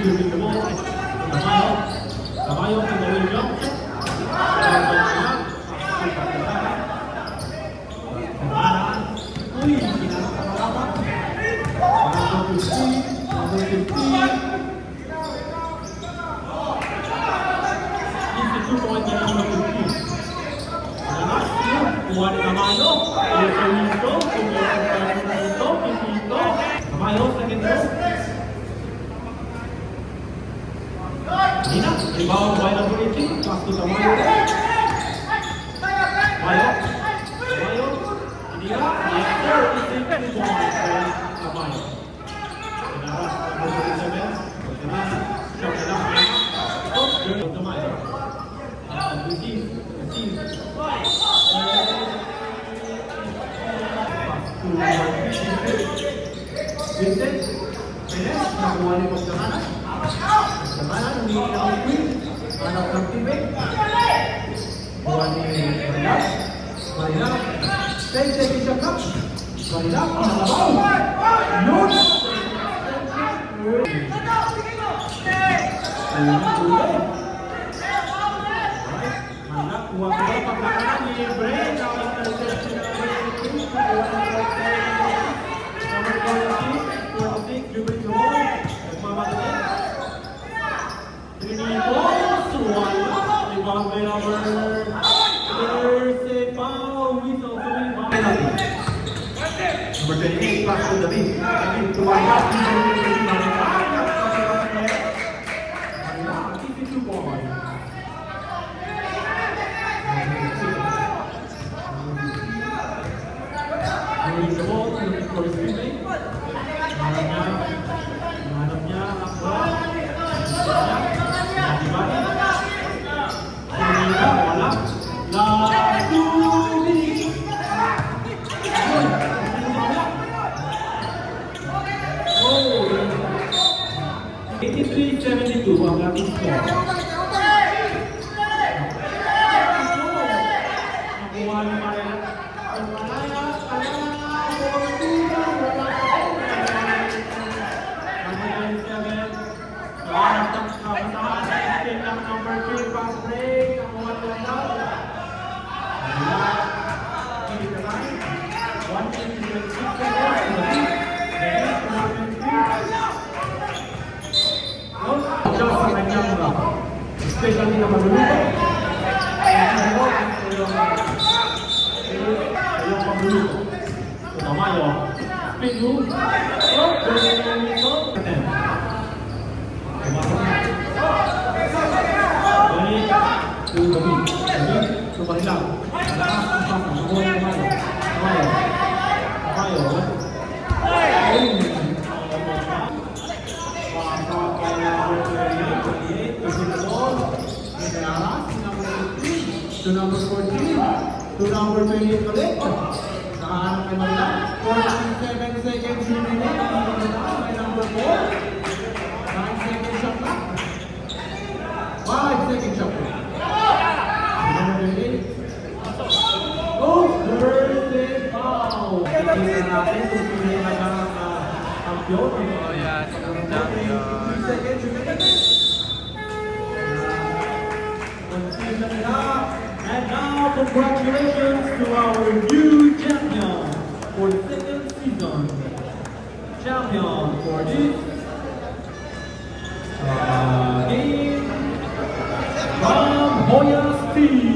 dribbling the ball. Tamayo. Tamayo to the wing jump. Uy, pinakakalaban. Number 15. Number 15. 52 na number 15. Kuha ni Tamayo. Ito. Tamayo, second row. Nina, rebound by number 18. Pass to Tamayo. Tamayo. Nina, after is taken to Tamayo. Pinaras number 27. Tamayo. Vincent, Perez, nakuha ni Pagdamana. Pagdamana, nangyayari ang queen. Anak ng teammate. Kuha ni Marilap. Marilap. 10 seconds siya ka. Marilap, nalabaw. Yun! Marilap, kuha ko ba? Pagdamana ni Bray. Number 28, pass to David. David to Maria. Ang ating score. Nakuha ni Maria. Number 3, pass break. Nakuha ni Maria. Especially na maluluto. Ayong pagluluto. So, Tamayo. Spin move. Balik to David. David to Marilap. To number 14, to number 28 ulit. Nakahanap kay Marilap. 47 seconds remaining. May number 4. 9 seconds shot clock. 5 seconds shot clock. Number 28. Oh, birthday foul. Tingnan natin kung sino yung nagkakakampiyon. Oh yeah, champion. 3 seconds remaining. And now, congratulations to our new champion for the second season. Champion for this game from Hoya City.